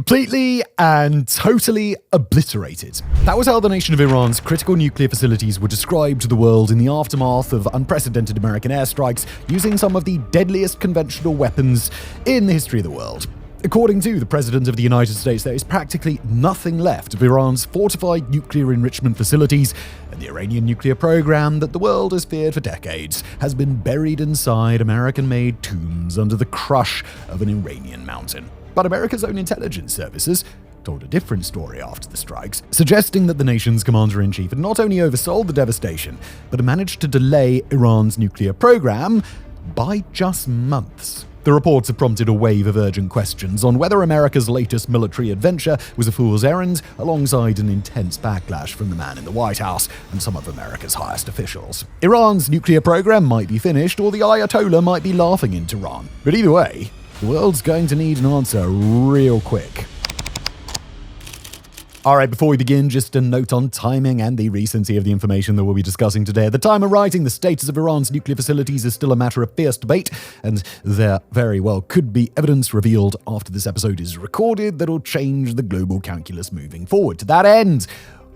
Completely and totally obliterated. That was how the nation of Iran's critical nuclear facilities were described to the world in the aftermath of unprecedented American airstrikes using some of the deadliest conventional weapons in the history of the world. According to the President of the United States, there is practically nothing left of Iran's fortified nuclear enrichment facilities, and the Iranian nuclear program that the world has feared for decades has been buried inside American-made tombs under the crush of an Iranian mountain. But America's own intelligence services told a different story after the strikes, suggesting that the nation's commander-in-chief had not only oversold the devastation, but had managed to delay Iran's nuclear program by just months. The reports have prompted a wave of urgent questions on whether America's latest military adventure was a fool's errand, alongside an intense backlash from the man in the White House and some of America's highest officials. Iran's nuclear program might be finished, or the Ayatollah might be laughing in Tehran. But either way, the world's going to need an answer real quick. Alright, before we begin, just a note on timing and the recency of the information that we'll be discussing today. At the time of writing, the status of Iran's nuclear facilities is still a matter of fierce debate, and there very well could be evidence revealed after this episode is recorded that'll change the global calculus moving forward. To that end,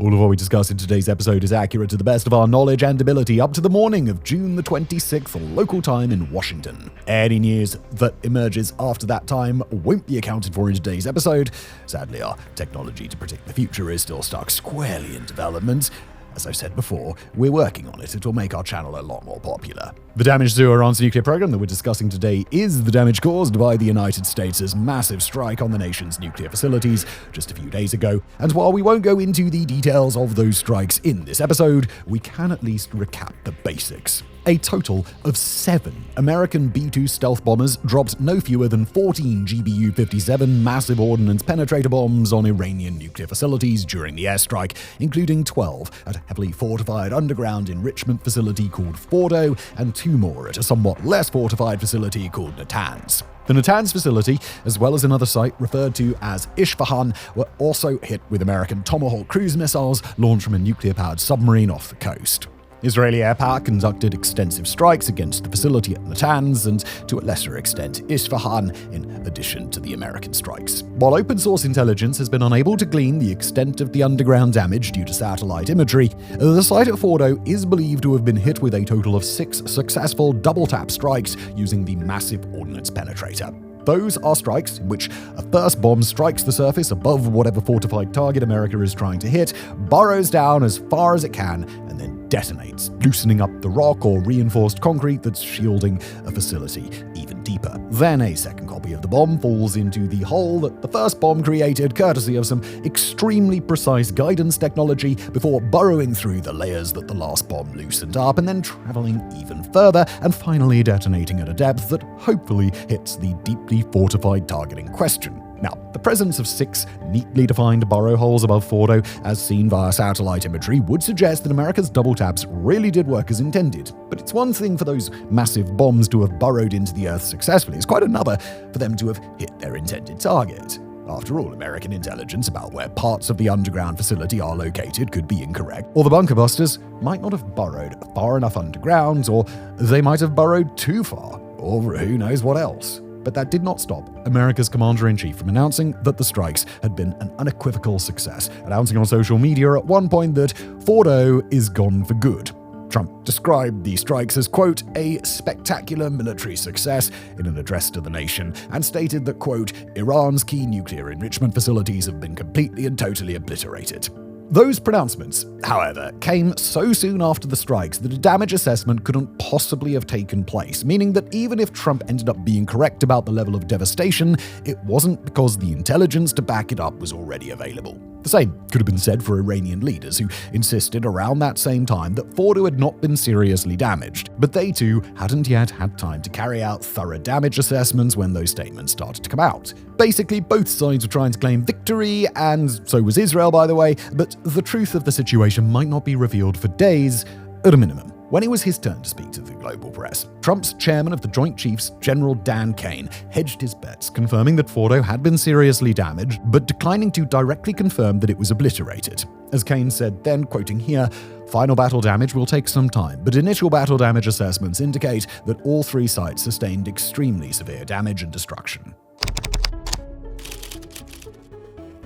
all of what we discuss in today's episode is accurate to the best of our knowledge and ability up to the morning of June the 26th, local time in Washington. Any news that emerges after that time won't be accounted for in today's episode. Sadly, our technology to predict the future is still stuck squarely in development. As I've said before, we're working on it. It will make our channel a lot more popular. The damage to Iran's nuclear program that we're discussing today is the damage caused by the United States' massive strike on the nation's nuclear facilities just a few days ago. And while we won't go into the details of those strikes in this episode, we can at least recap the basics. A total of 7 American B-2 stealth bombers dropped no fewer than 14 GBU-57 massive ordnance penetrator bombs on Iranian nuclear facilities during the airstrike, including 12 at a heavily fortified underground enrichment facility called Fordo, and 2 more at a somewhat less fortified facility called Natanz. The Natanz facility, as well as another site referred to as Isfahan, were also hit with American Tomahawk cruise missiles launched from a nuclear-powered submarine off the coast. Israeli air power conducted extensive strikes against the facility at Natanz and, to a lesser extent, Isfahan, in addition to the American strikes. While open-source intelligence has been unable to glean the extent of the underground damage due to satellite imagery, the site at Fordo is believed to have been hit with a total of 6 successful double-tap strikes using the massive ordnance penetrator. Those are strikes in which a first bomb strikes the surface above whatever fortified target America is trying to hit, burrows down as far as it can, and then detonates, loosening up the rock or reinforced concrete that's shielding a facility even deeper. Then a second copy of the bomb falls into the hole that the first bomb created, courtesy of some extremely precise guidance technology, before burrowing through the layers that the last bomb loosened up, and then traveling even further, and finally detonating at a depth that hopefully hits the deeply fortified target in question. Now, the presence of 6 neatly defined burrow holes above Fordo, as seen via satellite imagery, would suggest that America's double taps really did work as intended. But it's one thing for those massive bombs to have burrowed into the Earth successfully. It's quite another for them to have hit their intended target. After all, American intelligence about where parts of the underground facility are located could be incorrect, or the bunker busters might not have burrowed far enough underground, or they might have burrowed too far, or who knows what else. But that did not stop America's commander-in-chief from announcing that the strikes had been an unequivocal success, announcing on social media at one point that Fordo is gone for good. Trump described the strikes as, quote, a spectacular military success in an address to the nation, and stated that, quote, Iran's key nuclear enrichment facilities have been completely and totally obliterated. Those pronouncements, however, came so soon after the strikes that a damage assessment couldn't possibly have taken place, meaning that even if Trump ended up being correct about the level of devastation, it wasn't because the intelligence to back it up was already available. The same could have been said for Iranian leaders who insisted around that same time that Fordo had not been seriously damaged, but they too hadn't yet had time to carry out thorough damage assessments when those statements started to come out. Basically, both sides were trying to claim victory, and so was Israel, by the way, but the truth of the situation might not be revealed for days, at a minimum. When it was his turn to speak to the global press, Trump's chairman of the Joint Chiefs, General Dan Kane, hedged his bets, confirming that Fordo had been seriously damaged, but declining to directly confirm that it was obliterated. As Kane said then, quoting here, "Final battle damage will take some time, but initial battle damage assessments indicate that all 3 sites sustained extremely severe damage and destruction."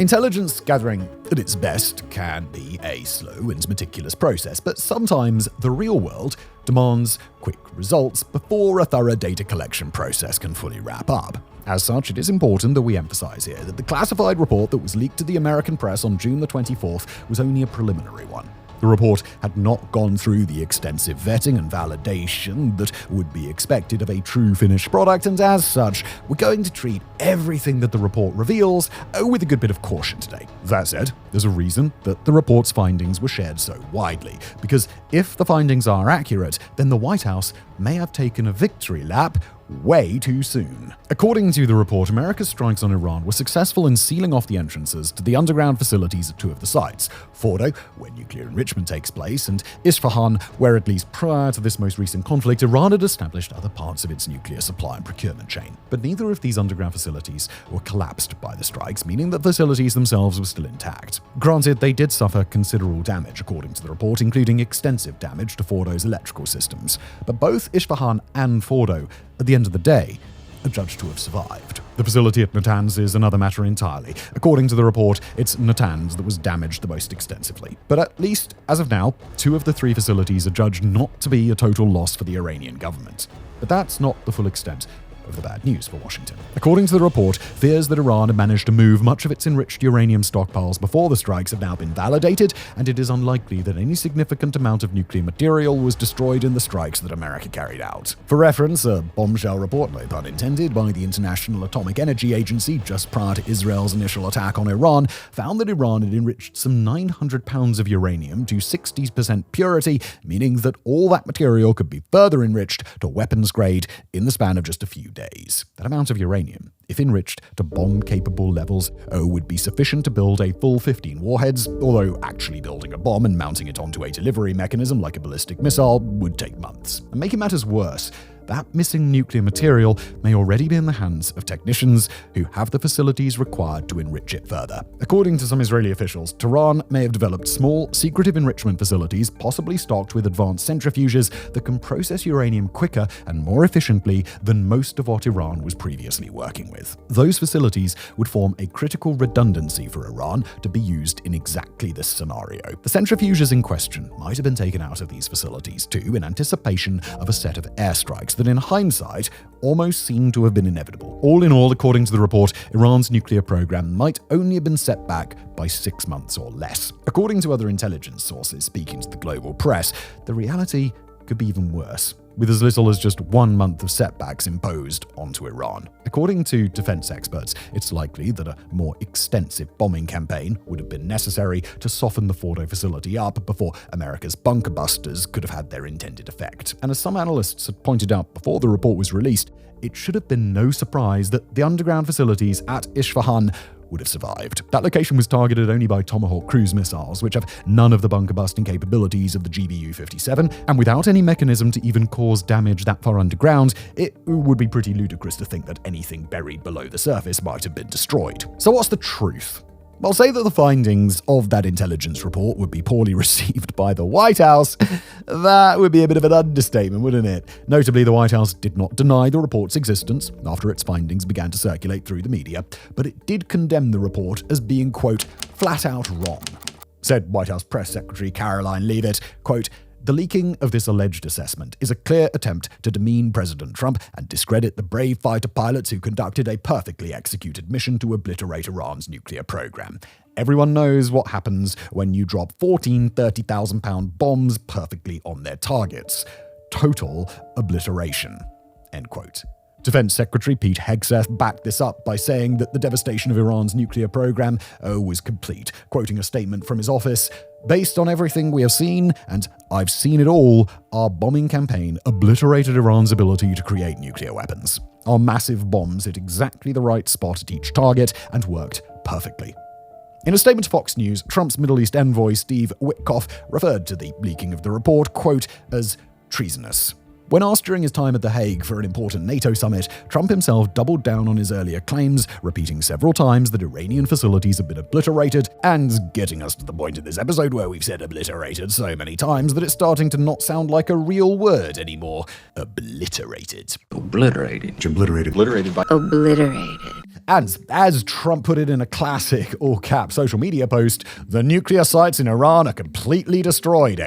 Intelligence gathering, at its best, can be a slow and meticulous process, but sometimes the real world demands quick results before a thorough data collection process can fully wrap up. As such, it is important that we emphasize here that the classified report that was leaked to the American press on June the 24th was only a preliminary one. The report had not gone through the extensive vetting and validation that would be expected of a true finished product, and as such, we're going to treat everything that the report reveals with a good bit of caution today. That said, there's a reason that the report's findings were shared so widely, because if the findings are accurate, then the White House may have taken a victory lap way too soon. According to the report, America's strikes on Iran were successful in sealing off the entrances to the underground facilities at two of the sites, Fordo, where nuclear enrichment takes place, and Isfahan, where at least prior to this most recent conflict, Iran had established other parts of its nuclear supply and procurement chain. But neither of these underground facilities were collapsed by the strikes, meaning that the facilities themselves were still intact. Granted, they did suffer considerable damage, according to the report, including extensive damage to Fordo's electrical systems. But both Isfahan and Fordo, at the end of the day, are judged to have survived. The facility at Natanz is another matter entirely. According to the report, it's Natanz that was damaged the most extensively. But at least, as of now, two of the three facilities are judged not to be a total loss for the Iranian government. But that's not the full extent of the bad news for Washington. According to the report, fears that Iran had managed to move much of its enriched uranium stockpiles before the strikes have now been validated, and it is unlikely that any significant amount of nuclear material was destroyed in the strikes that America carried out. For reference, a bombshell report, no pun intended, by the International Atomic Energy Agency just prior to Israel's initial attack on Iran found that Iran had enriched some 900 pounds of uranium to 60% purity, meaning that all that material could be further enriched to weapons grade in the span of just a few days. That amount of uranium, if enriched to bomb-capable levels, would be sufficient to build a full 15 warheads, although actually building a bomb and mounting it onto a delivery mechanism like a ballistic missile would take months. And making matters worse, that missing nuclear material may already be in the hands of technicians who have the facilities required to enrich it further. According to some Israeli officials, Tehran may have developed small, secretive enrichment facilities, possibly stocked with advanced centrifuges that can process uranium quicker and more efficiently than most of what Iran was previously working with. Those facilities would form a critical redundancy for Iran to be used in exactly this scenario. The centrifuges in question might have been taken out of these facilities too in anticipation of a set of airstrikes that in hindsight almost seemed to have been inevitable. All in all, according to the report, Iran's nuclear program might only have been set back by 6 months or less. According to other intelligence sources speaking to the global press, the reality could be even worse, with as little as just 1 month of setbacks imposed onto Iran. According to defense experts, it's likely that a more extensive bombing campaign would have been necessary to soften the Fordo facility up before America's bunker busters could have had their intended effect. And as some analysts had pointed out before the report was released, it should have been no surprise that the underground facilities at Isfahan would have survived. That location was targeted only by Tomahawk cruise missiles, which have none of the bunker-busting capabilities of the GBU-57, and without any mechanism to even cause damage that far underground, it would be pretty ludicrous to think that anything buried below the surface might have been destroyed. So what's the truth? I'll say that the findings of that intelligence report would be poorly received by the White House. That would be a bit of an understatement, wouldn't it? Notably, the White House did not deny the report's existence after its findings began to circulate through the media, but it did condemn the report as being, quote, flat out wrong. Said White House Press Secretary Caroline Leavitt, quote, "The leaking of this alleged assessment is a clear attempt to demean President Trump and discredit the brave fighter pilots who conducted a perfectly executed mission to obliterate Iran's nuclear program. Everyone knows what happens when you drop 14 30,000-pound bombs perfectly on their targets. Total obliteration." End quote. Defense Secretary Pete Hegseth backed this up by saying that the devastation of Iran's nuclear program was complete, quoting a statement from his office, "Based on everything we have seen, and I've seen it all, our bombing campaign obliterated Iran's ability to create nuclear weapons. Our massive bombs hit exactly the right spot at each target and worked perfectly." In a statement to Fox News, Trump's Middle East envoy Steve Witkoff referred to the leaking of the report, quote, as treasonous. When asked during his time at The Hague for an important NATO summit, Trump himself doubled down on his earlier claims, repeating several times that Iranian facilities have been obliterated, and getting us to the point in this episode where we've said obliterated so many times that it's starting to not sound like a real word anymore. Obliterated. Obliterated. Obliterated. Obliterated by... Obliterated. And as Trump put it in a classic all-cap social media post, the nuclear sites in Iran are completely destroyed!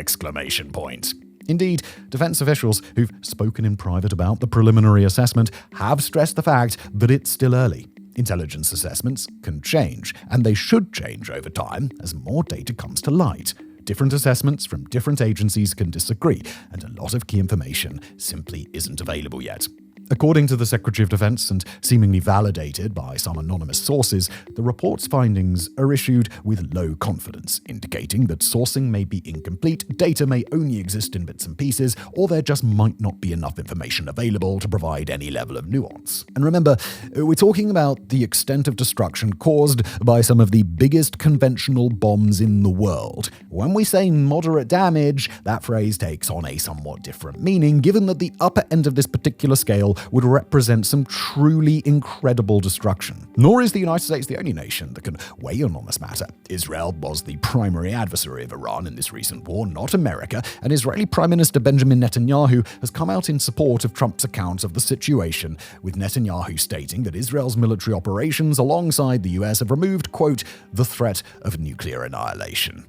Indeed, defense officials who've spoken in private about the preliminary assessment have stressed the fact that it's still early. Intelligence assessments can change, and they should change over time as more data comes to light. Different assessments from different agencies can disagree, and a lot of key information simply isn't available yet. According to the Secretary of Defense, and seemingly validated by some anonymous sources, the report's findings are issued with low confidence, indicating that sourcing may be incomplete, data may only exist in bits and pieces, or there just might not be enough information available to provide any level of nuance. And remember, we're talking about the extent of destruction caused by some of the biggest conventional bombs in the world. When we say moderate damage, that phrase takes on a somewhat different meaning, given that the upper end of this particular scale would represent some truly incredible destruction. Nor is the United States the only nation that can weigh in on this matter. Israel was the primary adversary of Iran in this recent war, not America, and Israeli Prime Minister Benjamin Netanyahu has come out in support of Trump's account of the situation, with Netanyahu stating that Israel's military operations alongside the US have removed, quote, the threat of nuclear annihilation.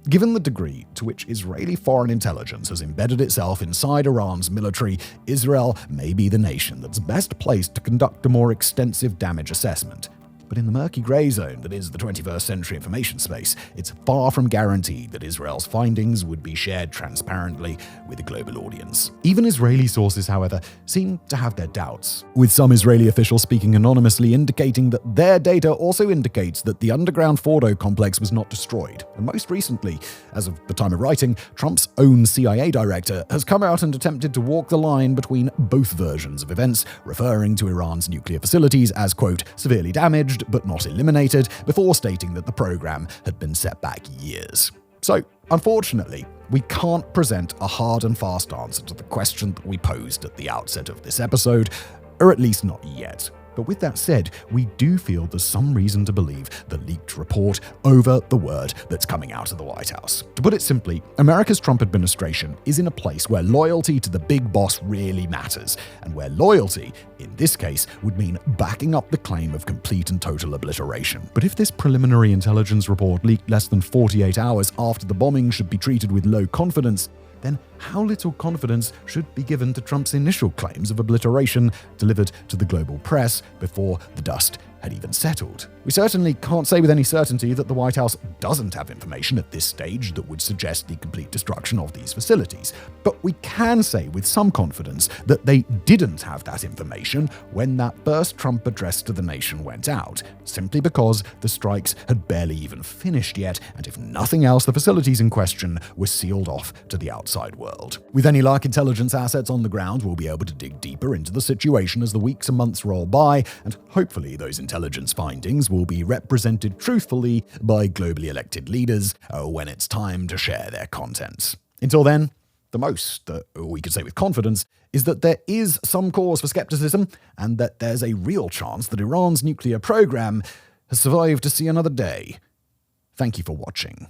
Given the degree to which Israeli foreign intelligence has embedded itself inside Iran's military, Israel may be the nation that's best placed to conduct a more extensive damage assessment. But in the murky grey zone that is the 21st century information space, it's far from guaranteed that Israel's findings would be shared transparently with a global audience. Even Israeli sources, however, seem to have their doubts, with some Israeli officials speaking anonymously indicating that their data also indicates that the underground Fordo complex was not destroyed. And most recently, as of the time of writing, Trump's own CIA director has come out and attempted to walk the line between both versions of events, referring to Iran's nuclear facilities as, quote, severely damaged but not eliminated, before stating that the program had been set back years. So, unfortunately, we can't present a hard and fast answer to the question that we posed at the outset of this episode, or at least not yet. But with that said, we do feel there's some reason to believe the leaked report over the word that's coming out of the White House. To put it simply, America's Trump administration is in a place where loyalty to the big boss really matters, and where loyalty, in this case, would mean backing up the claim of complete and total obliteration. But if this preliminary intelligence report leaked less than 48 hours after the bombing should be treated with low confidence, then how little confidence should be given to Trump's initial claims of obliteration delivered to the global press before the dust had even settled? We certainly can't say with any certainty that the White House doesn't have information at this stage that would suggest the complete destruction of these facilities, but we can say with some confidence that they didn't have that information when that first Trump address to the nation went out, simply because the strikes had barely even finished yet, and if nothing else, the facilities in question were sealed off to the outside world. With any luck, intelligence assets on the ground will be able to dig deeper into the situation as the weeks and months roll by, and hopefully those intelligence findings will be represented truthfully by globally elected leaders when it's time to share their content. Until then, the most that we could say with confidence is that there is some cause for skepticism, and that there's a real chance that Iran's nuclear program has survived to see another day. Thank you for watching.